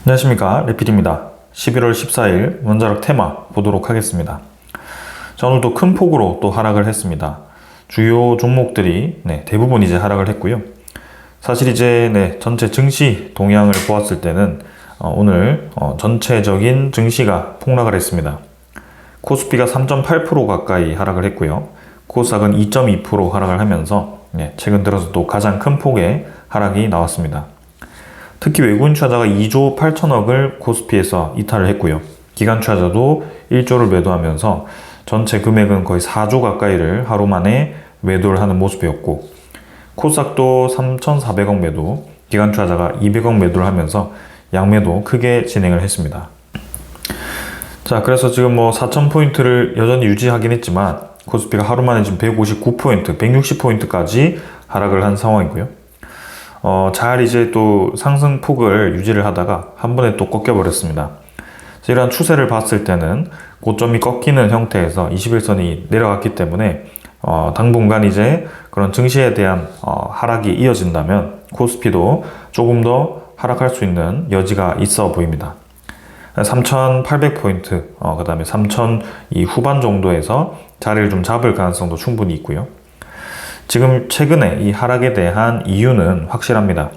안녕하십니까, 레필입니다. 11월 14일 원자력 테마 보도록 하겠습니다. 자, 오늘도 큰 폭으로 또 하락을 했습니다. 주요 종목들이 대부분 이제 하락을 했고요. 사실 이제 전체 증시 동향을 보았을 때는 오늘 전체적인 증시가 폭락을 했습니다. 코스피가 3.8% 가까이 하락을 했고요. 코스닥은 2.2% 하락을 하면서 최근 들어서 또 가장 큰 폭의 하락이 나왔습니다. 특히 외국인 투자자가 2조 8천억을 코스피에서 이탈을 했고요. 기관 투자자도 1조를 매도하면서 전체 금액은 거의 4조 가까이를 하루 만에 매도를 하는 모습이었고, 코스닥도 3,400억 매도, 기관 투자자가 200억 매도를 하면서 양매도 크게 진행을 했습니다. 자, 그래서 지금 4,000포인트를 여전히 유지하긴 했지만 코스피가 하루 만에 지금 159포인트, 160포인트까지 하락을 한 상황이고요. 잘 이제 또 상승폭을 유지를 하다가 한 번에 또 꺾여버렸습니다. 이러한 추세를 봤을 때는 고점이 꺾이는 형태에서 21선이 내려갔기 때문에 당분간 이제 그런 증시에 대한 하락이 이어진다면 코스피도 조금 더 하락할 수 있는 여지가 있어 보입니다. 3,800포인트, 그 다음에 3,000 이 후반 정도에서 자리를 좀 잡을 가능성도 충분히 있고요. 지금 최근에 이 하락에 대한 이유는 확실합니다.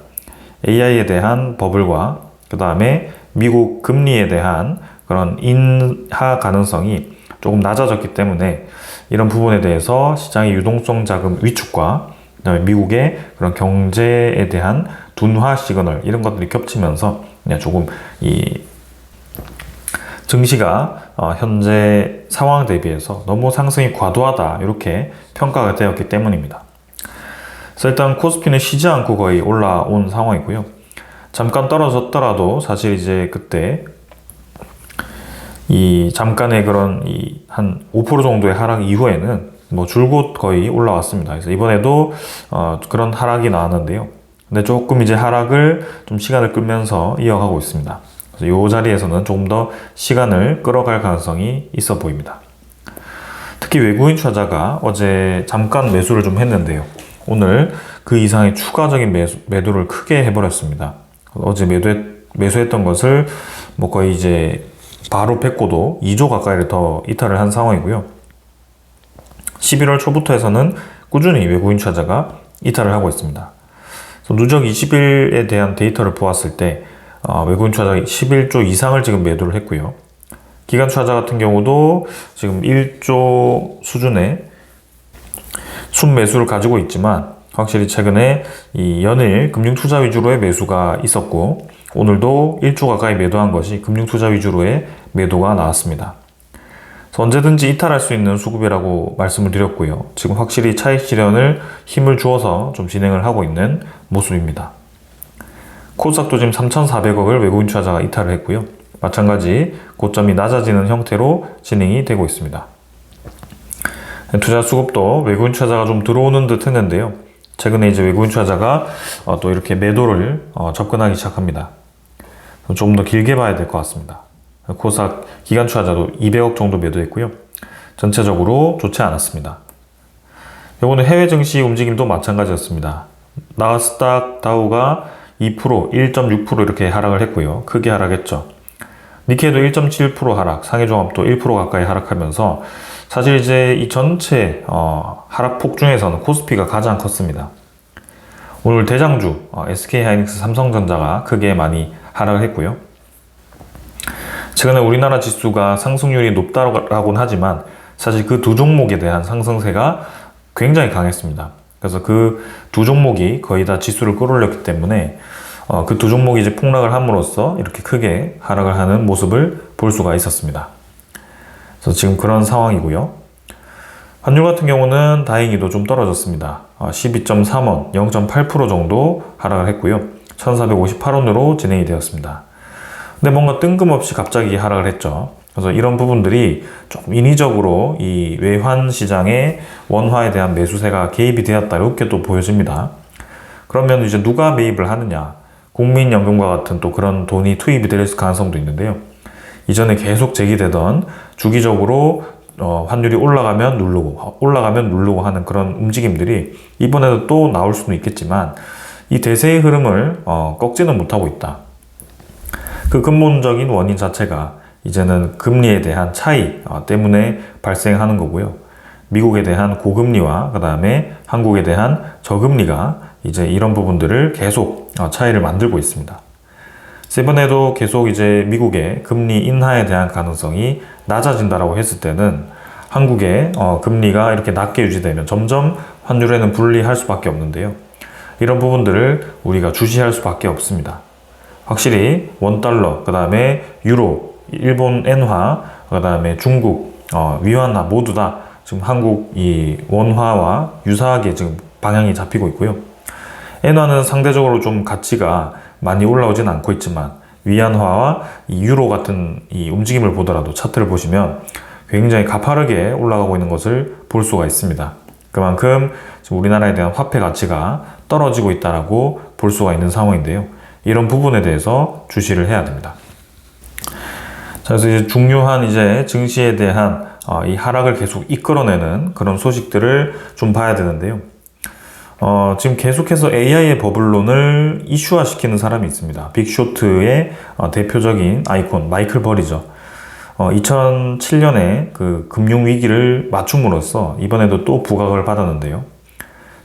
AI에 대한 버블과 그 다음에 미국 금리에 대한 그런 인하 가능성이 조금 낮아졌기 때문에 이런 부분에 대해서 시장의 유동성 자금 위축과 그 다음에 미국의 그런 경제에 대한 둔화 시그널, 이런 것들이 겹치면서 조금 이 증시가 현재 상황 대비해서 너무 상승이 과도하다, 이렇게 평가가 되었기 때문입니다. 그래서 일단 코스피는 쉬지 않고 거의 올라온 상황이고요. 잠깐 떨어졌더라도 사실 이제 그때 이 잠깐의 그런 한 5% 정도의 하락 이후에는 줄곧 거의 올라왔습니다. 그래서 이번에도 그런 하락이 나왔는데요. 근데 조금 이제 하락을 좀 시간을 끌면서 이어가고 있습니다. 그래서 이 자리에서는 조금 더 시간을 끌어갈 가능성이 있어 보입니다. 특히 외국인 투자자가 어제 잠깐 매수를 좀 했는데요. 오늘 그 이상의 추가적인 매도를 크게 해버렸습니다. 어제 매수했던 것을 거의 이제 바로 뱉고도 2조 가까이를 더 이탈을 한 상황이고요. 11월 초부터 해서는 꾸준히 외국인 투자자가 이탈을 하고 있습니다. 그래서 누적 20일에 대한 데이터를 보았을 때 외국인 투자자가 11조 이상을 지금 매도를 했고요. 기관 투자자 같은 경우도 지금 1조 수준의 순매수를 가지고 있지만 확실히 최근에 이 연일 금융투자 위주로의 매수가 있었고, 오늘도 1조 가까이 매도한 것이 금융투자 위주로의 매도가 나왔습니다. 그래서 언제든지 이탈할 수 있는 수급이라고 말씀을 드렸고요. 지금 확실히 차익 실현을 힘을 주어서 좀 진행을 하고 있는 모습입니다. 코스닥도 지금 3,400억을 외국인 투자자가 이탈을 했고요. 마찬가지 고점이 낮아지는 형태로 진행이 되고 있습니다. 투자 수급도 외국인 투자자가 좀 들어오는 듯 했는데요. 최근에 이제 외국인 투자자가 또 이렇게 매도를 접근하기 시작합니다. 좀 더 길게 봐야 될 것 같습니다. 코스닥 기관 투자자도 200억 정도 매도했고요. 전체적으로 좋지 않았습니다. 이번에 해외 증시 움직임도 마찬가지였습니다. 나스닥 다우가 2%, 1.6% 이렇게 하락을 했고요. 크게 하락했죠. 니케이도 1.7% 하락, 상해종합도 1% 가까이 하락하면서 사실 이제 이 전체 하락폭 중에서는 코스피가 가장 컸습니다. 오늘 대장주 SK하이닉스, 삼성전자가 크게 많이 하락을 했고요. 최근에 우리나라 지수가 상승률이 높다고는 하지만 사실 그 두 종목에 대한 상승세가 굉장히 강했습니다. 그래서 그 두 종목이 거의 다 지수를 끌어올렸기 때문에 그 두 종목이 이제 폭락을 함으로써 이렇게 크게 하락을 하는 모습을 볼 수가 있었습니다. 그래서 지금 그런 상황이고요. 환율 같은 경우는 다행히도 좀 떨어졌습니다. 12.3원, 0.8% 정도 하락을 했고요. 1458원으로 진행이 되었습니다. 근데 뭔가 뜬금없이 갑자기 하락을 했죠. 그래서 이런 부분들이 조금 인위적으로 이 외환 시장의 원화에 대한 매수세가 개입이 되었다, 이렇게 또 보여집니다. 그러면 이제 누가 매입을 하느냐? 국민연금과 같은 또 그런 돈이 투입이 될 가능성도 있는데요. 이전에 계속 제기되던 주기적으로 환율이 올라가면 누르고 하는 그런 움직임들이 이번에도 또 나올 수는 있겠지만 이 대세의 흐름을 꺾지는 못하고 있다. 그 근본적인 원인 자체가 이제는 금리에 대한 차이 때문에 발생하는 거고요. 미국에 대한 고금리와 그 다음에 한국에 대한 저금리가 이제 이런 부분들을 계속 차이를 만들고 있습니다. 이번에도 계속 이제 미국의 금리 인하에 대한 가능성이 낮아진다라고 했을 때는 한국의 금리가 이렇게 낮게 유지되면 점점 환율에는 불리할 수밖에 없는데요. 이런 부분들을 우리가 주시할 수밖에 없습니다. 확실히 원달러, 그 다음에 유로, 일본 엔화, 그 다음에 중국 위안화 모두 다 지금 한국 이 원화와 유사하게 지금 방향이 잡히고 있고요. 엔화는 상대적으로 좀 가치가 많이 올라오진 않고 있지만 위안화와 이 유로 같은 이 움직임을 보더라도 차트를 보시면 굉장히 가파르게 올라가고 있는 것을 볼 수가 있습니다. 그만큼 지금 우리나라에 대한 화폐 가치가 떨어지고 있다라고 볼 수가 있는 상황인데요. 이런 부분에 대해서 주시를 해야 됩니다. 자, 그래서 이제 중요한 이제 증시에 대한 이 하락을 계속 이끌어내는 그런 소식들을 좀 봐야 되는데요. 지금 계속해서 AI의 버블론을 이슈화 시키는 사람이 있습니다. 빅쇼트의 대표적인 아이콘 마이클 버리죠. 2007년에 그 금융위기를 맞춤으로써 이번에도 또 부각을 받았는데요.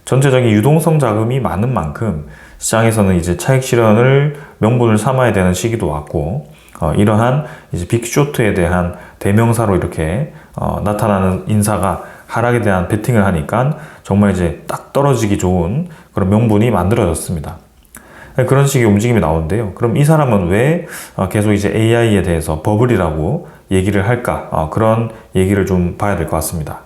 전체적인 유동성 자금이 많은 만큼 시장에서는 이제 차익 실현을 명분을 삼아야 되는 시기도 왔고, 이러한 이제 빅쇼트에 대한 대명사로 이렇게 나타나는 인사가 하락에 대한 베팅을 하니까 정말 이제 딱 떨어지기 좋은 그런 명분이 만들어졌습니다. 그런 식의 움직임이 나오는데요. 그럼 이 사람은 왜 계속 이제 AI에 대해서 버블이라고 얘기를 할까? 그런 얘기를 좀 봐야 될 것 같습니다.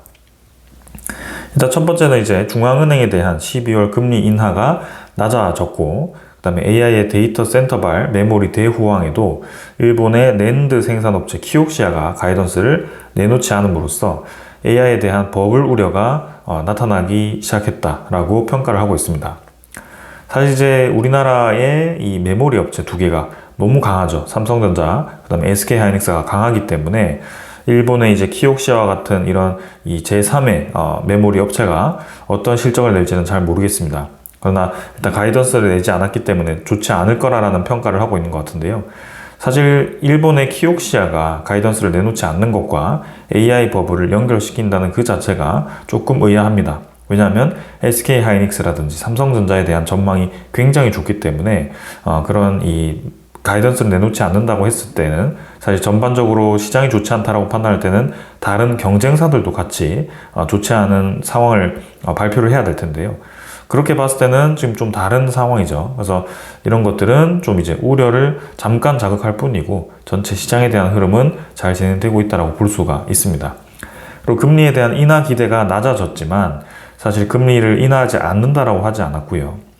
일단 첫 번째는 이제 중앙은행에 대한 12월 금리 인하가 낮아졌고, 그 다음에 AI의 데이터 센터발 메모리 대호황에도 일본의 낸드 생산업체 키옥시아가 가이던스를 내놓지 않음으로써 AI에 대한 버블 우려가 나타나기 시작했다라고 평가를 하고 있습니다. 사실 이제 우리나라의 이 메모리 업체 두 개가 너무 강하죠. 삼성전자, 그 다음에 SK하이닉스가 강하기 때문에 일본의 이제 키옥시아와 같은 이런 이 제3의 메모리 업체가 어떤 실적을 낼지는 잘 모르겠습니다. 그러나 일단 가이던스를 내지 않았기 때문에 좋지 않을 거라는 평가를 하고 있는 것 같은데요. 사실 일본의 키옥시아가 가이던스를 내놓지 않는 것과 AI 버블을 연결시킨다는 그 자체가 조금 의아합니다. 왜냐하면 SK하이닉스라든지 삼성전자에 대한 전망이 굉장히 좋기 때문에 그런 이 가이던스를 내놓지 않는다고 했을 때는 사실 전반적으로 시장이 좋지 않다라고 판단할 때는 다른 경쟁사들도 같이 좋지 않은 상황을 발표를 해야 될 텐데요. 그렇게 봤을 때는 지금 좀 다른 상황이죠. 그래서 이런 것들은 좀 이제 우려를 잠깐 자극할 뿐이고 전체 시장에 대한 흐름은 잘 진행되고 있다고 볼 수가 있습니다. 그리고 금리에 대한 인하 기대가 낮아졌지만 사실 금리를 인하하지 않는다라고 하지 않았고요.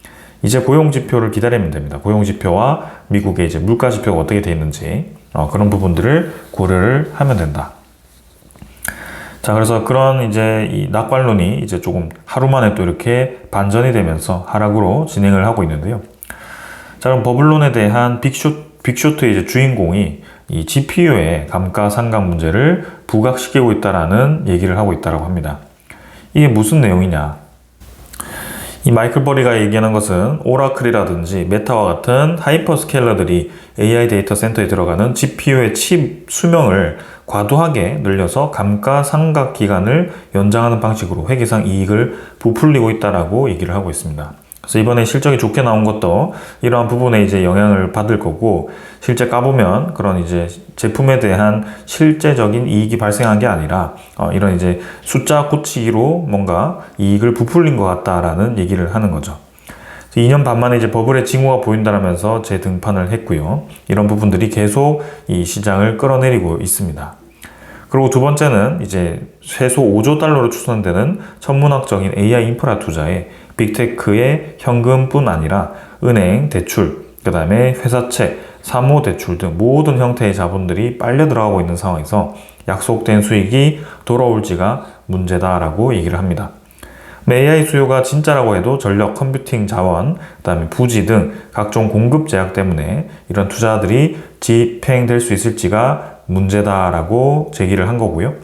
이제 고용지표를 기다리면 됩니다. 고용지표와 미국의 이제 물가지표가 어떻게 되어 있는지 그런 부분들을 고려를 하면 된다. 자, 그래서 그런 이제 이 낙관론이 이제 조금 하루 만에 또 이렇게 반전이 되면서 하락으로 진행을 하고 있는데요. 자, 그럼 버블론에 대한 빅쇼트의 이제 주인공이 이 GPU의 감가상각 문제를 부각시키고 있다라는 얘기를 하고 있다라고 합니다. 이게 무슨 내용이냐? 이 마이클 버리가 얘기하는 것은 오라클이라든지 메타와 같은 하이퍼스케일러들이 AI 데이터 센터에 들어가는 GPU의 칩 수명을 과도하게 늘려서 감가상각 기간을 연장하는 방식으로 회계상 이익을 부풀리고 있다라고 얘기를 하고 있습니다. 그래서 이번에 실적이 좋게 나온 것도 이러한 부분에 이제 영향을 받을 거고, 실제 까보면 그런 이제 제품에 대한 실제적인 이익이 발생한 게 아니라 이런 이제 숫자 꽂히기로 뭔가 이익을 부풀린 것 같다라는 얘기를 하는 거죠. 2년 반 만에 이제 버블의 징후가 보인다라면서 재등판을 했고요. 이런 부분들이 계속 이 시장을 끌어내리고 있습니다. 그리고 두 번째는 이제 최소 5조 달러로 추산되는 천문학적인 AI 인프라 투자에 빅테크의 현금뿐 아니라 은행, 대출, 그 다음에 회사채, 사모대출 등 모든 형태의 자본들이 빨려 들어가고 있는 상황에서 약속된 수익이 돌아올지가 문제다라고 얘기를 합니다. AI 수요가 진짜라고 해도 전력, 컴퓨팅 자원, 그 다음에 부지 등 각종 공급 제약 때문에 이런 투자들이 집행될 수 있을지가 문제다라고 제기를 한 거고요.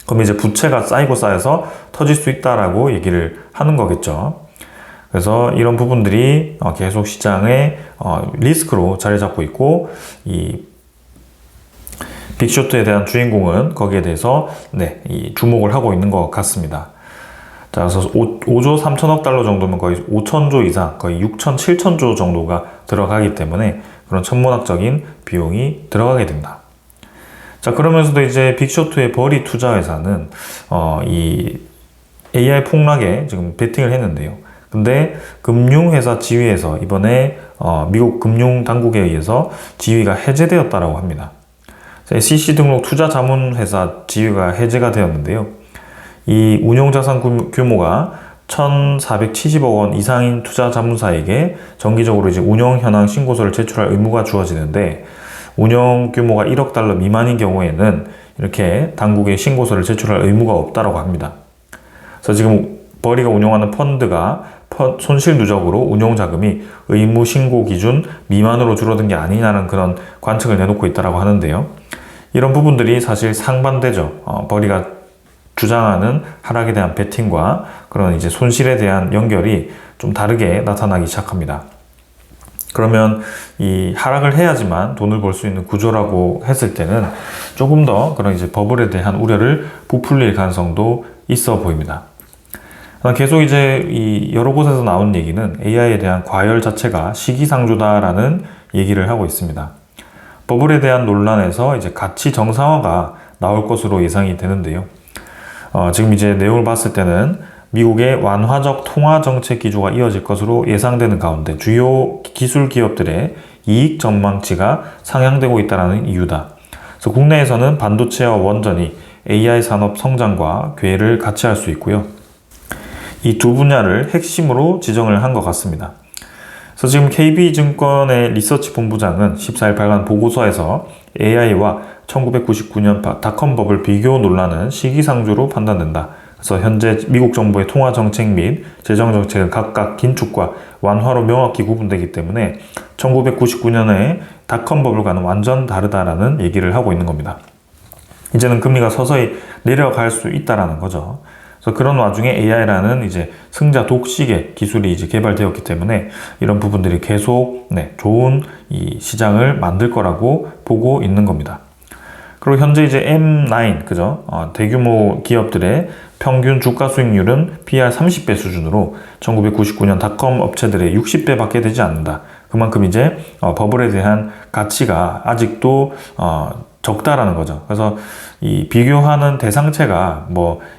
그럼 이제 부채가 쌓이고 쌓여서 터질 수 있다라고 얘기를 하는 거겠죠. 그래서 이런 부분들이 계속 시장의 리스크로 자리 잡고 있고, 이 빅쇼트에 대한 주인공은 거기에 대해서 이 주목을 하고 있는 것 같습니다. 자, 그래서 5조 3천억 달러 정도면 거의 5천조 이상, 거의 6천, 7천조 정도가 들어가기 때문에 그런 천문학적인 비용이 들어가게 됩니다. 자, 그러면서도 이제 빅쇼트의 버리 투자회사는 이 AI 폭락에 지금 베팅을 했는데요. 근데 금융회사 지위에서 이번에 미국 금융당국에 의해서 지위가 해제되었다라고 합니다. SEC 등록 투자자문회사 지위가 해제가 되었는데요. 이 운용자산 규모가 1,470억 원 이상인 투자자문사에게 정기적으로 이제 운영 현황 신고서를 제출할 의무가 주어지는데, 운영 규모가 1억 달러 미만인 경우에는 이렇게 당국에 신고서를 제출할 의무가 없다고 합니다. 그래서 지금 버리가 운용하는 펀드가 손실 누적으로 운용 자금이 의무 신고 기준 미만으로 줄어든 게 아니냐는 그런 관측을 내놓고 있다고 하는데요. 이런 부분들이 사실 상반되죠. 버리가 주장하는 하락에 대한 베팅과 그런 이제 손실에 대한 연결이 좀 다르게 나타나기 시작합니다. 그러면 이 하락을 해야지만 돈을 벌 수 있는 구조라고 했을 때는 조금 더 그런 이제 버블에 대한 우려를 부풀릴 가능성도 있어 보입니다. 계속 이제 이 여러 곳에서 나온 얘기는 AI에 대한 과열 자체가 시기상조다라는 얘기를 하고 있습니다. 버블에 대한 논란에서 이제 가치 정상화가 나올 것으로 예상이 되는데요. 지금 이제 내용을 봤을 때는 미국의 완화적 통화 정책 기조가 이어질 것으로 예상되는 가운데 주요 기술 기업들의 이익 전망치가 상향되고 있다는 이유다. 그래서 국내에서는 반도체와 원전이 AI 산업 성장과 궤를 같이 할 수 있고요. 이 두 분야를 핵심으로 지정을 한 것 같습니다. 그래서 지금 KB증권의 리서치 본부장은 14일 발간 보고서에서 AI와 1999년 닷컴 버블 비교 논란은 시기상조로 판단된다. 그래서 현재 미국 정부의 통화 정책 및 재정 정책은 각각 긴축과 완화로 명확히 구분되기 때문에 1999년의 닷컴 버블과는 완전 다르다라는 얘기를 하고 있는 겁니다. 이제는 금리가 서서히 내려갈 수 있다라는 거죠. 그래서 그런 와중에 AI라는 이제 승자 독식의 기술이 이제 개발되었기 때문에 이런 부분들이 계속 좋은 이 시장을 만들 거라고 보고 있는 겁니다. 그리고 현재 이제 M9, 그죠? 대규모 기업들의 평균 주가 수익률은 PR 30배 수준으로 1999년 닷컴 업체들의 60배 밖에 되지 않는다. 그만큼 이제 버블에 대한 가치가 아직도 적다라는 거죠. 그래서 이 비교하는 대상체가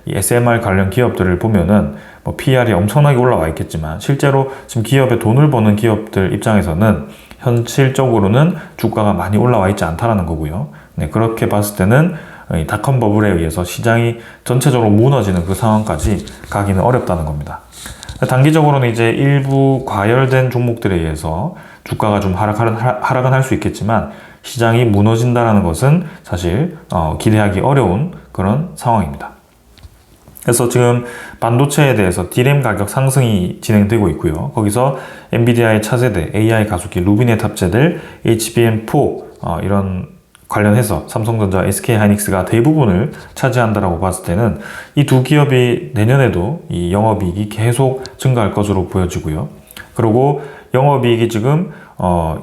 이 SMR 관련 기업들을 보면은 PR이 엄청나게 올라와 있겠지만 실제로 지금 기업에 돈을 버는 기업들 입장에서는 현실적으로는 주가가 많이 올라와 있지 않다라는 거고요. 그렇게 봤을 때는 이 닷컴 버블에 의해서 시장이 전체적으로 무너지는 그 상황까지 가기는 어렵다는 겁니다. 단기적으로는 이제 일부 과열된 종목들에 의해서 주가가 좀 하락은 할 수 있겠지만 시장이 무너진다는 것은 사실 기대하기 어려운 그런 상황입니다. 그래서 지금 반도체에 대해서 D램 가격 상승이 진행되고 있고요. 거기서 엔비디아의 차세대 AI 가속기 루빈에 탑재될 HBM4 이런 관련해서 삼성전자, SK하이닉스가 대부분을 차지한다라고 봤을 때는 이 두 기업이 내년에도 이 영업이익이 계속 증가할 것으로 보여지고요. 그리고 영업이익이 지금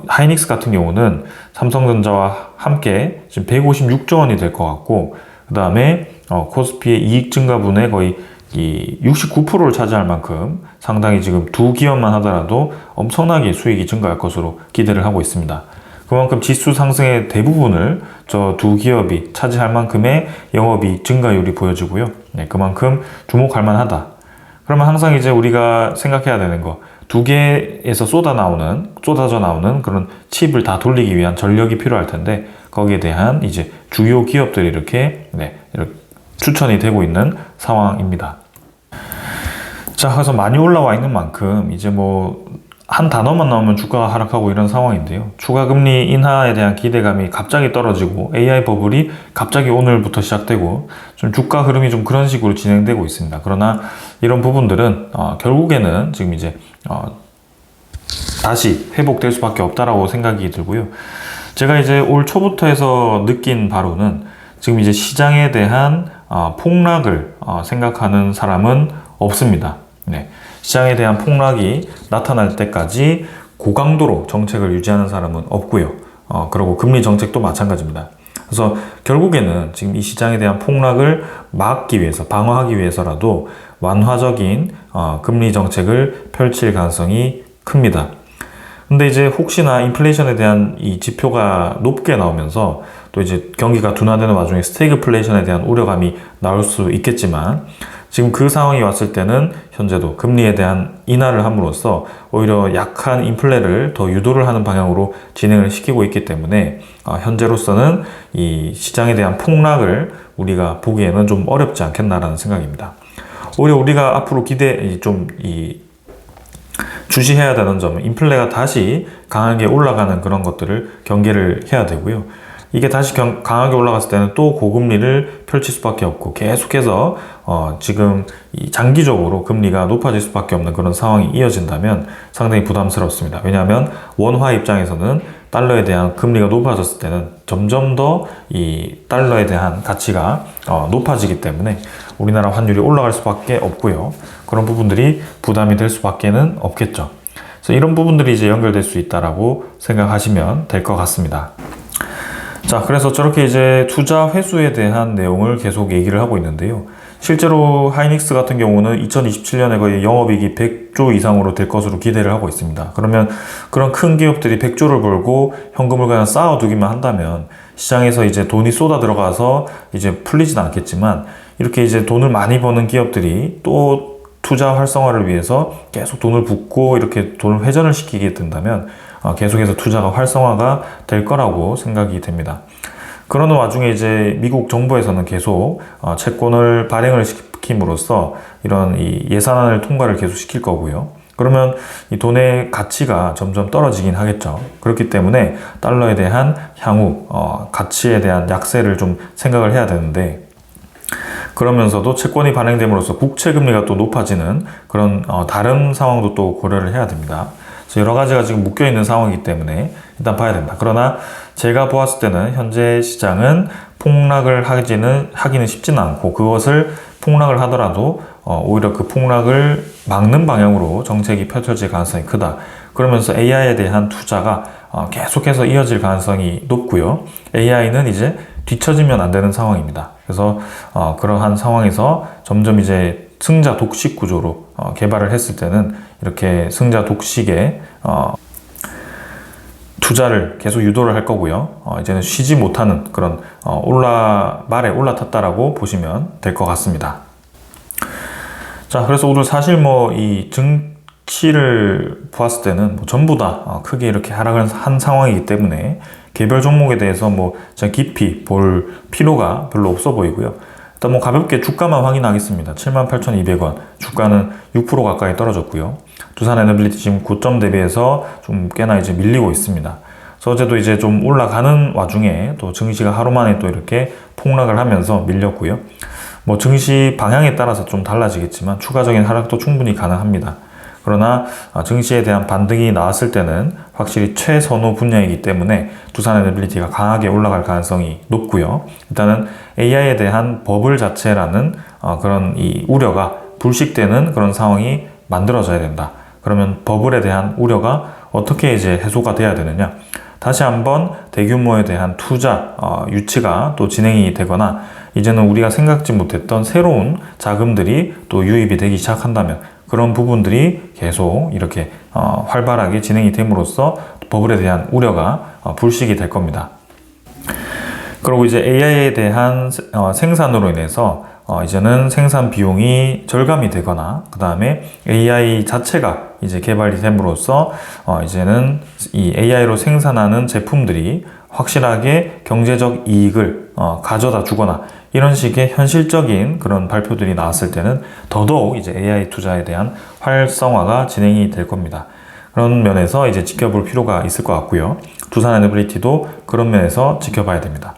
하이닉스 같은 경우는 삼성전자와 함께 지금 156조 원이 될 것 같고, 그 다음에 코스피의 이익 증가분의 거의 이 69%를 차지할 만큼 상당히 지금 두 기업만 하더라도 엄청나게 수익이 증가할 것으로 기대를 하고 있습니다. 그만큼 지수 상승의 대부분을 저 두 기업이 차지할 만큼의 영업이익 증가율이 보여지고요. 그만큼 주목할 만하다. 그러면 항상 이제 우리가 생각해야 되는 거, 두 개에서 쏟아져 나오는 그런 칩을 다 돌리기 위한 전력이 필요할 텐데, 거기에 대한 이제 주요 기업들이 이렇게 추천이 되고 있는 상황입니다. 자, 그래서 많이 올라와 있는 만큼 이제 한 단어만 나오면 주가가 하락하고 이런 상황인데요. 추가 금리 인하에 대한 기대감이 갑자기 떨어지고 AI 버블이 갑자기 오늘부터 시작되고 좀 주가 흐름이 좀 그런 식으로 진행되고 있습니다. 그러나 이런 부분들은 결국에는 지금 이제 다시 회복될 수밖에 없다라고 생각이 들고요. 제가 이제 올 초부터 해서 느낀 바로는 지금 이제 시장에 대한 폭락을 생각하는 사람은 없습니다. 시장에 대한 폭락이 나타날 때까지 고강도로 정책을 유지하는 사람은 없고요. 그리고 금리 정책도 마찬가지입니다. 그래서 결국에는 지금 이 시장에 대한 폭락을 막기 위해서, 방어하기 위해서라도 완화적인 금리 정책을 펼칠 가능성이 큽니다. 근데 이제 혹시나 인플레이션에 대한 이 지표가 높게 나오면서 또 이제 경기가 둔화되는 와중에 스태그플레이션에 대한 우려감이 나올 수 있겠지만, 지금 그 상황이 왔을 때는 현재도 금리에 대한 인하를 함으로써 오히려 약한 인플레를 더 유도를 하는 방향으로 진행을 시키고 있기 때문에 현재로서는 이 시장에 대한 폭락을 우리가 보기에는 좀 어렵지 않겠나라는 생각입니다. 오히려 우리가 앞으로 주시해야 되는 점은 인플레가 다시 강하게 올라가는 그런 것들을 경계를 해야 되고요. 이게 다시 강하게 올라갔을 때는 또 고금리를 펼칠 수밖에 없고, 계속해서 지금 장기적으로 금리가 높아질 수밖에 없는 그런 상황이 이어진다면 상당히 부담스럽습니다. 왜냐하면 원화 입장에서는 달러에 대한 금리가 높아졌을 때는 점점 더 이 달러에 대한 가치가 높아지기 때문에 우리나라 환율이 올라갈 수밖에 없고요. 그런 부분들이 부담이 될 수밖에는 없겠죠. 그래서 이런 부분들이 이제 연결될 수 있다라고 생각하시면 될 것 같습니다. 자, 그래서 저렇게 이제 투자 회수에 대한 내용을 계속 얘기를 하고 있는데요. 실제로 하이닉스 같은 경우는 2027년에 거의 영업이익이 100조 이상으로 될 것으로 기대를 하고 있습니다. 그러면 그런 큰 기업들이 100조를 벌고 현금을 그냥 쌓아두기만 한다면 시장에서 이제 돈이 쏟아 들어가서 이제 풀리진 않겠지만, 이렇게 이제 돈을 많이 버는 기업들이 또 투자 활성화를 위해서 계속 돈을 붓고 이렇게 돈을 회전을 시키게 된다면 계속해서 투자가 활성화가 될 거라고 생각이 됩니다. 그러는 와중에 이제 미국 정부에서는 계속 채권을 발행을 시킴으로써 이런 이 예산안을 통과를 계속 시킬 거고요. 그러면 이 돈의 가치가 점점 떨어지긴 하겠죠. 그렇기 때문에 달러에 대한 향후 가치에 대한 약세를 좀 생각을 해야 되는데, 그러면서도 채권이 발행됨으로써 국채 금리가 또 높아지는 그런 다른 상황도 또 고려를 해야 됩니다. 그래서 여러 가지가 지금 묶여 있는 상황이기 때문에 일단 봐야 된다. 그러나 제가 보았을 때는 현재 시장은 폭락을 하기는 쉽지는 않고, 그것을 폭락을 하더라도 오히려 그 폭락을 막는 방향으로 정책이 펼쳐질 가능성이 크다. 그러면서 AI에 대한 투자가 계속해서 이어질 가능성이 높고요. AI는 이제 뒤처지면 안 되는 상황입니다. 그래서 그러한 상황에서 점점 이제 승자 독식 구조로 개발을 했을 때는 이렇게 승자 독식의 투자를 계속 유도를 할 거고요. 이제는 쉬지 못하는 그런 말에 올라탔다라고 보시면 될 것 같습니다. 자, 그래서 오늘 사실 이 증시를 보았을 때는 전부 다 크게 이렇게 하락을 한 상황이기 때문에 개별 종목에 대해서 깊이 볼 필요가 별로 없어 보이고요. 일단 가볍게 주가만 확인하겠습니다. 78,200원. 주가는 6% 가까이 떨어졌고요. 두산에너빌리티 지금 고점 대비해서 좀 꽤나 이제 밀리고 있습니다. 그래서 어제도 이제 좀 올라가는 와중에 또 증시가 하루 만에 또 이렇게 폭락을 하면서 밀렸고요. 증시 방향에 따라서 좀 달라지겠지만 추가적인 하락도 충분히 가능합니다. 그러나 증시에 대한 반등이 나왔을 때는 확실히 최선호 분야이기 때문에 두산에너빌리티가 강하게 올라갈 가능성이 높고요. 일단은 AI에 대한 버블 자체라는 그런 이 우려가 불식되는 그런 상황이 만들어져야 된다. 그러면 버블에 대한 우려가 어떻게 이제 해소가 돼야 되느냐? 다시 한번 대규모에 대한 투자 유치가 또 진행이 되거나, 이제는 우리가 생각지 못했던 새로운 자금들이 또 유입이 되기 시작한다면, 그런 부분들이 계속 이렇게 활발하게 진행이 됨으로써 버블에 대한 우려가 불식이 될 겁니다. 그리고 이제 AI에 대한 생산으로 인해서 이제는 생산 비용이 절감이 되거나, 그 다음에 AI 자체가 이제 개발이 됨으로써 이제는 이 AI로 생산하는 제품들이 확실하게 경제적 이익을 가져다 주거나, 이런 식의 현실적인 그런 발표들이 나왔을 때는 더더욱 이제 AI 투자에 대한 활성화가 진행이 될 겁니다. 그런 면에서 이제 지켜볼 필요가 있을 것 같고요. 두산에너빌리티도 그런 면에서 지켜봐야 됩니다.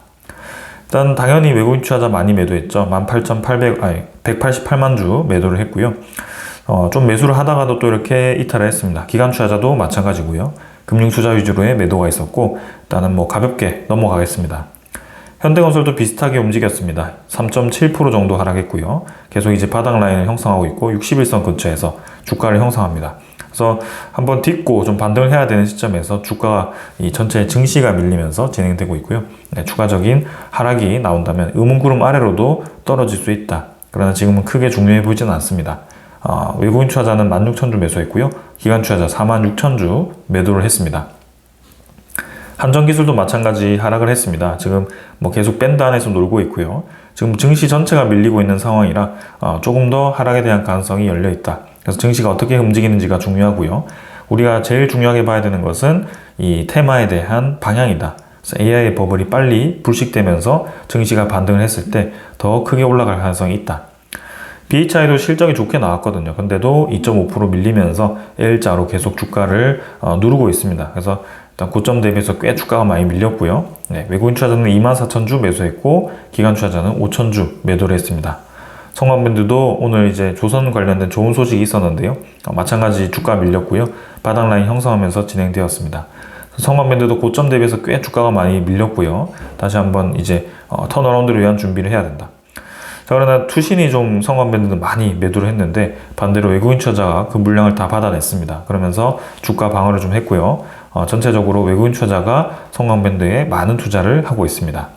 일단 당연히 외국인 투자자 많이 매도했죠. 188만 주 매도를 했고요. 좀 매수를 하다가도 또 이렇게 이탈을 했습니다. 기관 투자자도 마찬가지고요. 금융 투자 위주로의 매도가 있었고, 일단은 가볍게 넘어가겠습니다. 현대건설도 비슷하게 움직였습니다. 3.7% 정도 하락했고요. 계속 이제 바닥 라인을 형성하고 있고 61선 근처에서 주가를 형성합니다. 그래서 한번 딛고 좀 반등을 해야 되는 시점에서 주가가 이 전체 증시가 밀리면서 진행되고 있고요. 네, 추가적인 하락이 나온다면 음운구름 아래로도 떨어질 수 있다. 그러나 지금은 크게 중요해 보이지는 않습니다. 외국인 투자자는 16,000주 매수했고요. 기관 투자자 46,000주 매도를 했습니다. 한전기술도 마찬가지 하락을 했습니다. 지금 뭐 계속 밴드 안에서 놀고 있고요. 지금 증시 전체가 밀리고 있는 상황이라 조금 더 하락에 대한 가능성이 열려 있다. 그래서 증시가 어떻게 움직이는지가 중요하고요. 우리가 제일 중요하게 봐야 되는 것은 이 테마에 대한 방향이다. 그래서 AI의 버블이 빨리 불식되면서 증시가 반등을 했을 때 더 크게 올라갈 가능성이 있다. BHI도 실적이 좋게 나왔거든요. 근데도 2.5% 밀리면서 L자로 계속 주가를 누르고 있습니다. 그래서 일단 고점 대비해서 꽤 주가가 많이 밀렸고요. 네, 외국인 투자자는 24,000주 매수했고 기관 투자자는 5,000주 매도를 했습니다. 성광밴드도 오늘 이제 조선 관련된 좋은 소식이 있었는데요. 마찬가지 주가 밀렸고요. 바닥 라인 형성하면서 진행되었습니다. 성광밴드도 고점 대비해서 꽤 주가가 많이 밀렸고요. 다시 한번 이제 턴어라운드를 위한 준비를 해야 된다. 자, 그러나 투신이 좀 성광밴드는 많이 매도를 했는데 반대로 외국인 투자자가 그 물량을 다 받아냈습니다. 그러면서 주가 방어를 좀 했고요. 전체적으로 외국인 투자자가 성광밴드에 많은 투자를 하고 있습니다.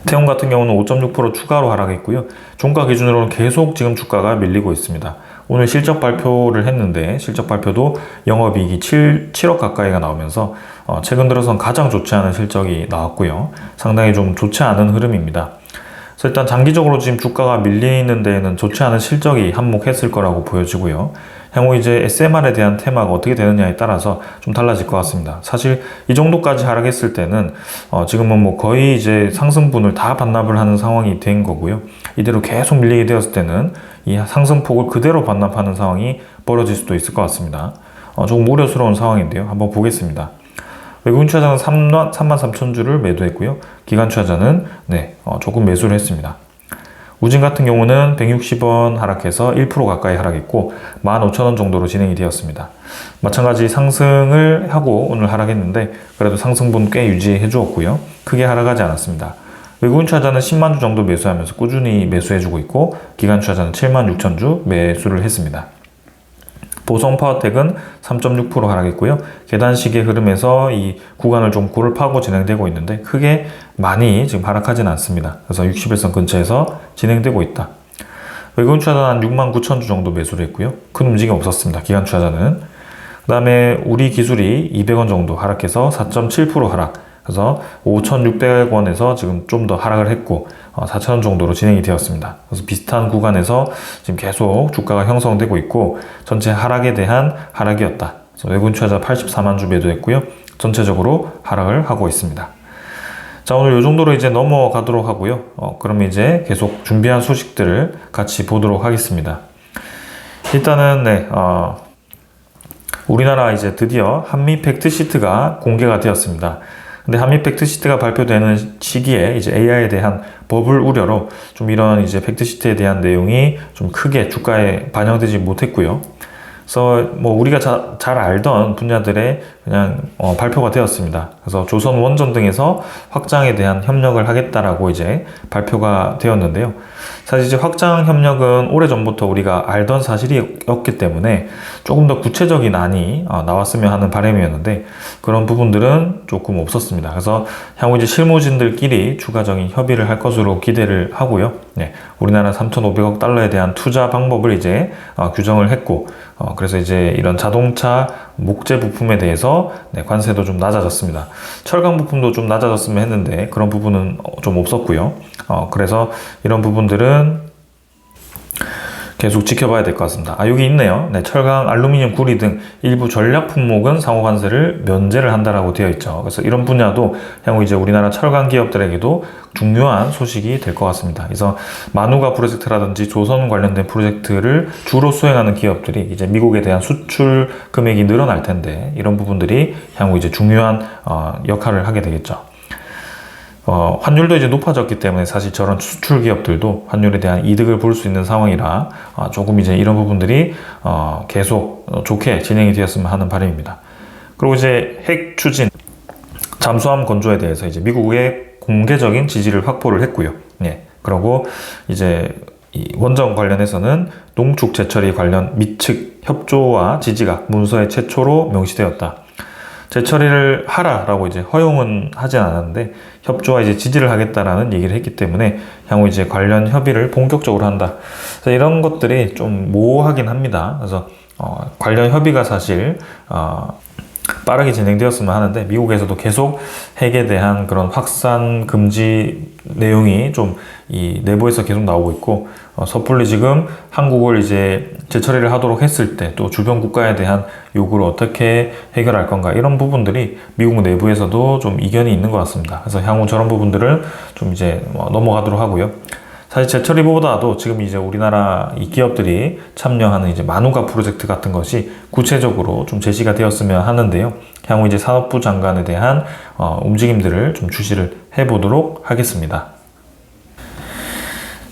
태움 같은 경우는 5.6% 추가로 하락했고요. 종가 기준으로는 계속 지금 주가가 밀리고 있습니다. 오늘 실적 발표를 했는데 실적 발표도 영업이익이 7억 가까이가 나오면서 최근 들어선 가장 좋지 않은 실적이 나왔고요. 상당히 좀 좋지 않은 흐름입니다. 그래서 일단 장기적으로 지금 주가가 밀리는 데에는 좋지 않은 실적이 한몫했을 거라고 보여지고요. 향후 이제 SMR에 대한 테마가 어떻게 되느냐에 따라서 좀 달라질 것 같습니다. 사실 이 정도까지 하락했을 때는 지금은 뭐 거의 이제 상승분을 다 반납을 하는 상황이 된 거고요. 이대로 계속 밀리게 되었을 때는 이 상승폭을 그대로 반납하는 상황이 벌어질 수도 있을 것 같습니다. 조금 우려스러운 상황인데요. 한번 보겠습니다. 외국인 투자자는 33,000주를 매도했고요. 기관 투자자는 조금 매수를 했습니다. 우진 같은 경우는 160원 하락해서 1% 가까이 하락했고 15,000원 정도로 진행이 되었습니다. 마찬가지 상승을 하고 오늘 하락했는데 그래도 상승분 꽤 유지해 주었고요. 크게 하락하지 않았습니다. 외국인 투자자는 10만 주 정도 매수하면서 꾸준히 매수해주고 있고 기관 투자자는 76,000주 매수를 했습니다. 보성파워텍은 3.6% 하락했고요. 계단식의 흐름에서 이 구간을 좀 골을 파고 진행되고 있는데 크게 많이 지금 하락하지는 않습니다. 그래서 61선 근처에서 진행되고 있다. 외국인 투자자는 한 69,000주 정도 매수를 했고요. 큰 움직임 없었습니다. 기관 투자자는. 그 다음에 우리 기술이 200원 정도 하락해서 4.7% 하락. 그래서 5,600원에서 지금 좀 더 하락을 했고 4,000원 정도로 진행이 되었습니다. 그래서 비슷한 구간에서 지금 계속 주가가 형성되고 있고 전체 하락에 대한 하락이었다. 그래서 외국인 투자자 84만 주 매도했고요. 전체적으로 하락을 하고 있습니다. 자, 오늘 이 정도로 이제 넘어가도록 하고요. 그러면 이제 계속 준비한 소식들을 같이 보도록 하겠습니다. 일단은 우리나라 이제 드디어 한미 팩트시트가 공개가 되었습니다. 근데 한미 팩트시트가 발표되는 시기에 이제 AI에 대한 버블 우려로 좀 이런 이제 팩트시트에 대한 내용이 좀 크게 주가에 반영되지 못했고요. 그래서 뭐 우리가 잘 알던 분야들의 그냥 발표가 되었습니다. 그래서 조선 원전 등에서 확장에 대한 협력을 하겠다라고 이제 발표가 되었는데요. 사실 이제 확장 협력은 오래전부터 우리가 알던 사실이었기 때문에 조금 더 구체적인 안이 나왔으면 하는 바람이었는데 그런 부분들은 조금 없었습니다. 그래서 향후 이제 실무진들끼리 추가적인 협의를 할 것으로 기대를 하고요. 우리나라 3,500억 달러에 대한 투자 방법을 이제 규정을 했고 그래서 이제 이런 자동차 목재 부품에 대해서 관세도 좀 낮아졌습니다. 철강 부품도 좀 낮아졌으면 했는데 그런 부분은 좀 없었고요. 그래서 이런 부분들은 계속 지켜봐야 될 것 같습니다. 여기 있네요. 철강, 알루미늄, 구리 등 일부 전략 품목은 상호 관세를 면제를 한다라고 되어 있죠. 그래서 이런 분야도 향후 이제 우리나라 철강 기업들에게도 중요한 소식이 될 것 같습니다. 그래서 마누가 프로젝트라든지 조선 관련된 프로젝트를 주로 수행하는 기업들이 이제 미국에 대한 수출 금액이 늘어날 텐데 이런 부분들이 향후 이제 중요한 역할을 하게 되겠죠. 환율도 이제 높아졌기 때문에 사실 저런 수출 기업들도 환율에 대한 이득을 볼 수 있는 상황이라 조금 이제 이런 부분들이 계속 좋게 진행이 되었으면 하는 바람입니다. 그리고 이제 핵 추진, 잠수함 건조에 대해서 이제 미국의 공개적인 지지를 확보를 했고요. 예. 그리고 이제 이 원전 관련해서는 농축 재처리 관련 미측 협조와 지지가 문서에 최초로 명시되었다. 재처리를 하라라고 이제 허용은 하진 않았는데 협조와 이제 지지를 하겠다라는 얘기를 했기 때문에 향후 이제 관련 협의를 본격적으로 한다. 그래서 이런 것들이 좀 모호하긴 합니다. 그래서 관련 협의가 사실 빠르게 진행되었으면 하는데 미국에서도 계속 핵에 대한 그런 확산 금지 내용이 좀 이 내부에서 계속 나오고 있고 섣불리 지금 한국을 이제 재처리를 하도록 했을 때 또 주변 국가에 대한 요구를 어떻게 해결할 건가 이런 부분들이 미국 내부에서도 좀 이견이 있는 것 같습니다. 그래서 향후 저런 부분들을 좀 이제 넘어가도록 하고요. 사실 재처리보다도 지금 이제 우리나라 이 기업들이 참여하는 이제 마누가 프로젝트 같은 것이 구체적으로 좀 제시가 되었으면 하는데요. 향후 이제 산업부 장관에 대한 움직임들을 좀 주시를 해보도록 하겠습니다.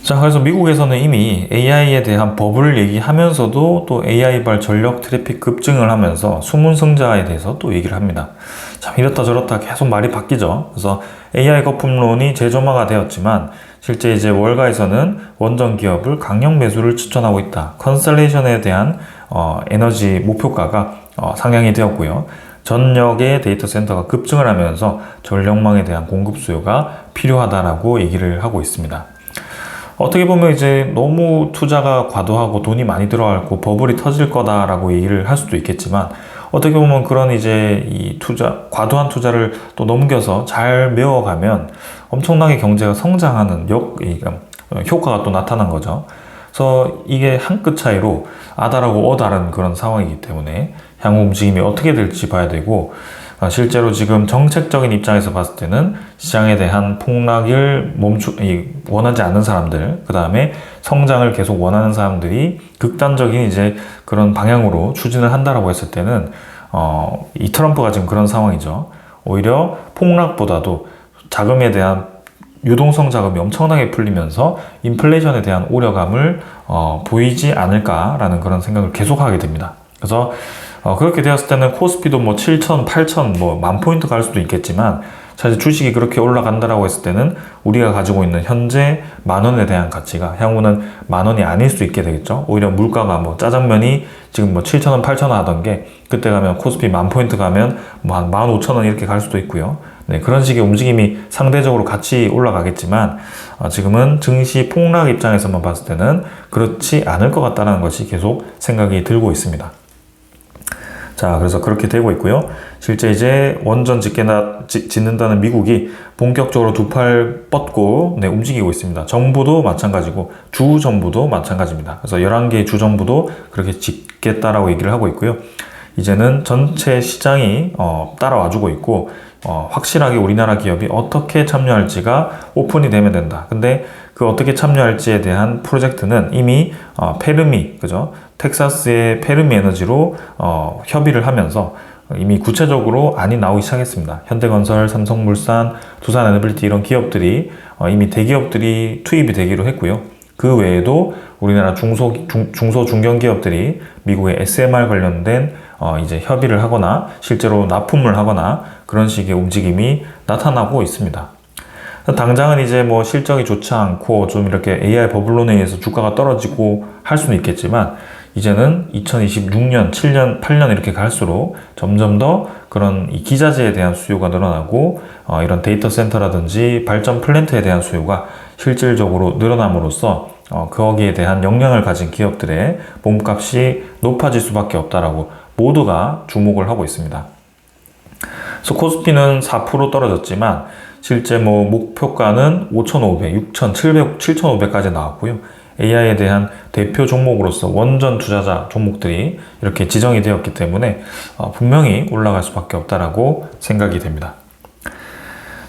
자, 그래서 미국에서는 이미 AI에 대한 법을 얘기하면서도 또 AI발 전력 트래픽 급증을 하면서 숨은 승자에 대해서 또 얘기를 합니다. 참 이렇다 저렇다 계속 말이 바뀌죠. 그래서 AI 거품론이 재점화가 되었지만 실제 이제 월가에서는 원전 기업을 강력 매수를 추천하고 있다. 컨셀레이션에 대한 에너지 목표가가 상향이 되었고요. 전역의 데이터 센터가 급증을 하면서 전력망에 대한 공급 수요가 필요하다라고 얘기를 하고 있습니다. 어떻게 보면 이제 너무 투자가 과도하고 돈이 많이 들어가고 버블이 터질 거다라고 얘기를 할 수도 있겠지만 어떻게 보면 그런 이제 이 과도한 투자를 또 넘겨서 잘 메워가면 엄청나게 경제가 성장하는 효과가 또 나타난 거죠. 그래서 이게 한 끗 차이로 아다르고 어다른 그런 상황이기 때문에 향후 움직임이 어떻게 될지 봐야 되고 실제로 지금 정책적인 입장에서 봤을 때는 시장에 대한 폭락을 원하지 않는 사람들, 그 다음에 성장을 계속 원하는 사람들이 극단적인 이제 그런 방향으로 추진을 한다라고 했을 때는 이 트럼프가 지금 그런 상황이죠. 오히려 폭락보다도 자금에 대한 유동성 자금이 엄청나게 풀리면서 인플레이션에 대한 우려감을 보이지 않을까라는 그런 생각을 계속하게 됩니다. 그래서 그렇게 되었을 때는 코스피도 뭐 7천, 8천, 뭐 10,000포인트 갈 수도 있겠지만 사실 주식이 그렇게 올라간다라고 했을 때는 우리가 가지고 있는 현재 10,000원에 대한 가치가 향후는 10,000원이 아닐 수 있게 되겠죠. 오히려 물가가 뭐 짜장면이 지금 뭐 7,000원, 8,000원 하던 게 그때 가면 코스피 10,000포인트 가면 뭐 한 15,000원 이렇게 갈 수도 있고요. 네, 그런 식의 움직임이 상대적으로 같이 올라가겠지만 지금은 증시 폭락 입장에서만 봤을 때는 그렇지 않을 것 같다는 것이 계속 생각이 들고 있습니다. 자, 그래서 그렇게 되고 있고요. 실제 이제 원전 짓는다는 미국이 본격적으로 두 팔 뻗고 움직이고 있습니다. 정부도 마찬가지고 주 정부도 마찬가지입니다. 그래서 11개의 주 정부도 그렇게 짓겠다라고 얘기를 하고 있고요. 이제는 전체 시장이 따라와주고 있고 확실하게 우리나라 기업이 어떻게 참여할지가 오픈이 되면 된다. 근데 그 어떻게 참여할지에 대한 프로젝트는 이미 페르미, 그죠? 텍사스의 페르미 에너지로 협의를 하면서 이미 구체적으로 안이 나오기 시작했습니다. 현대건설, 삼성물산, 두산에너빌리티 이런 기업들이 이미 대기업들이 투입이 되기로 했고요. 그 외에도 우리나라 중소 중견기업들이 미국의 SMR 관련된 이제 협의를 하거나 실제로 납품을 하거나 그런 식의 움직임이 나타나고 있습니다. 당장은 이제 뭐 실적이 좋지 않고 좀 이렇게 AI 버블론에 의해서 주가가 떨어지고 할 수는 있겠지만 이제는 2026년, 7년, 8년 이렇게 갈수록 점점 더 그런 이 기자재에 대한 수요가 늘어나고 이런 데이터 센터라든지 발전 플랜트에 대한 수요가 실질적으로 늘어남으로써 거기에 대한 역량을 가진 기업들의 몸값이 높아질 수밖에 없다라고 모두가 주목을 하고 있습니다. 그래서 코스피는 4% 떨어졌지만 실제 뭐 목표가는 5,500, 6,700, 7,500까지 나왔고요. AI에 대한 대표 종목으로서 원전 투자자 종목들이 이렇게 지정이 되었기 때문에 분명히 올라갈 수밖에 없다라고 생각이 됩니다.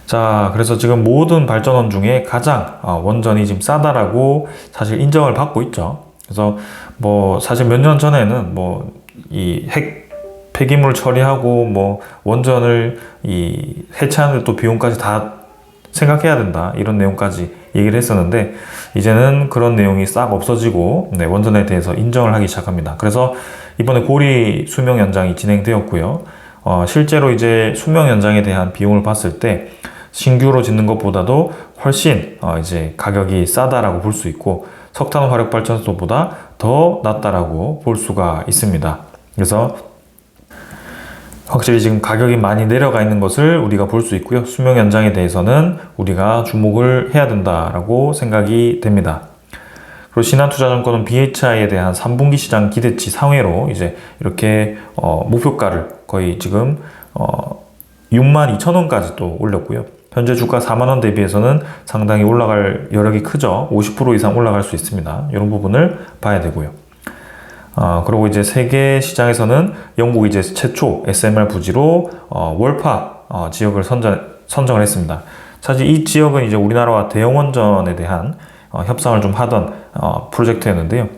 자, 그래서 지금 모든 발전원 중에 가장 원전이 지금 싸다라고 사실 인정을 받고 있죠. 그래서 뭐 사실 몇 년 전에는 뭐 이 폐기물 처리하고 뭐 원전을 해체하는 데 또 비용까지 다 생각해야 된다 이런 내용까지 얘기를 했었는데 이제는 그런 내용이 싹 없어지고 원전에 대해서 인정을 하기 시작합니다. 그래서 이번에 고리 수명 연장이 진행되었고요. 실제로 이제 수명 연장에 대한 비용을 봤을 때 신규로 짓는 것보다도 훨씬 이제 가격이 싸다라고 볼 수 있고 석탄 화력 발전소보다 더 낫다라고 볼 수가 있습니다. 그래서 확실히 지금 가격이 많이 내려가 있는 것을 우리가 볼 수 있고요. 수명 연장에 대해서는 우리가 주목을 해야 된다라고 생각이 됩니다. 그리고 신한투자증권은 BHI에 대한 3분기 시장 기대치 상회로 이제 이렇게 목표가를 거의 지금 62,000원까지 또 올렸고요. 현재 주가 4만원 대비해서는 상당히 올라갈 여력이 크죠. 50% 이상 올라갈 수 있습니다. 이런 부분을 봐야 되고요. 그리고 이제 세계 시장에서는 영국이 이제 최초 SMR 부지로 월파 지역을 선정을 했습니다. 사실 이 지역은 이제 우리나라와 대형원전에 대한 협상을 좀 하던 프로젝트였는데요.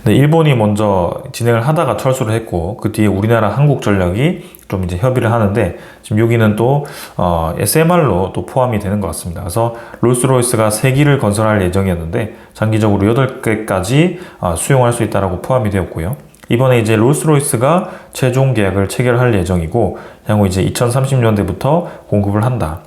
네, 일본이 먼저 진행을 하다가 철수를 했고 그 뒤에 우리나라 한국전력이 좀 이제 협의를 하는데 지금 여기는 또 SMR로 또 포함이 되는 것 같습니다. 그래서 롤스로이스가 3기를 건설할 예정이었는데 장기적으로 8개까지 수용할 수 있다라고 포함이 되었고요. 이번에 이제 롤스로이스가 최종 계약을 체결할 예정이고 향후 이제 2030년대부터 공급을 한다.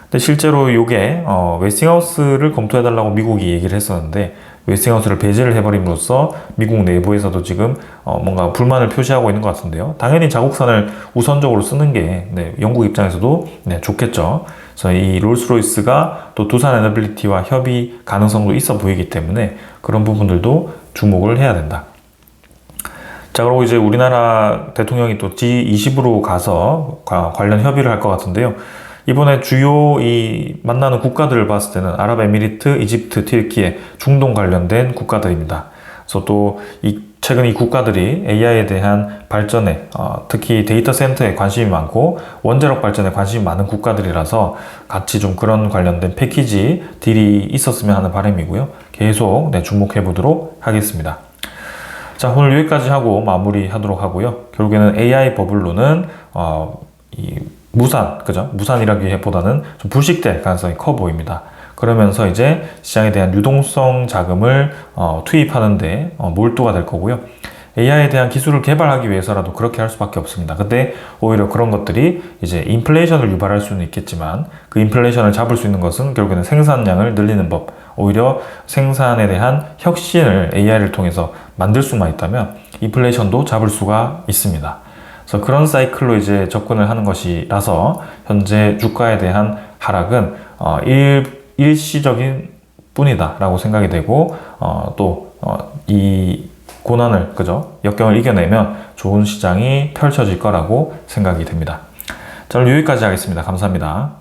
근데 실제로 이게 웨스팅하우스를 검토해달라고 미국이 얘기를 했었는데 웨스팅하우스를 배제를 해버림으로써 미국 내부에서도 지금 뭔가 불만을 표시하고 있는 것 같은데요. 당연히 자국산을 우선적으로 쓰는 게 영국 입장에서도 좋겠죠. 그래서 이 롤스로이스가 또 두산 에너빌리티와 협의 가능성도 있어 보이기 때문에 그런 부분들도 주목을 해야 된다. 자, 그리고 이제 우리나라 대통령이 또 G20으로 가서 관련 협의를 할 것 같은데요. 이번에 주요 이 만나는 국가들을 봤을 때는 아랍에미리트, 이집트, 튀르키예, 중동 관련된 국가들입니다. 그래서 또 최근 이 국가들이 AI에 대한 발전에 특히 데이터 센터에 관심이 많고 원자력 발전에 관심이 많은 국가들이라서 같이 좀 그런 관련된 패키지 딜이 있었으면 하는 바람이고요. 계속 주목해 보도록 하겠습니다. 자, 오늘 여기까지 하고 마무리하도록 하고요. 결국에는 AI 버블로는 무산이라기보다는 좀 불식될 가능성이 커 보입니다. 그러면서 이제 시장에 대한 유동성 자금을 투입하는데 몰두가 될 거고요. AI에 대한 기술을 개발하기 위해서라도 그렇게 할 수밖에 없습니다. 근데 오히려 그런 것들이 이제 인플레이션을 유발할 수는 있겠지만 그 인플레이션을 잡을 수 있는 것은 결국에는 생산량을 늘리는 법, 오히려 생산에 대한 혁신을 AI를 통해서 만들 수만 있다면 인플레이션도 잡을 수가 있습니다. 그래서 그런 사이클로 이제 접근을 하는 것이라서 현재 주가에 대한 하락은 일시적인 뿐이다라고 생각이 되고 또 이 고난을 역경을 이겨내면 좋은 시장이 펼쳐질 거라고 생각이 됩니다. 자, 오늘 여기까지 하겠습니다. 감사합니다.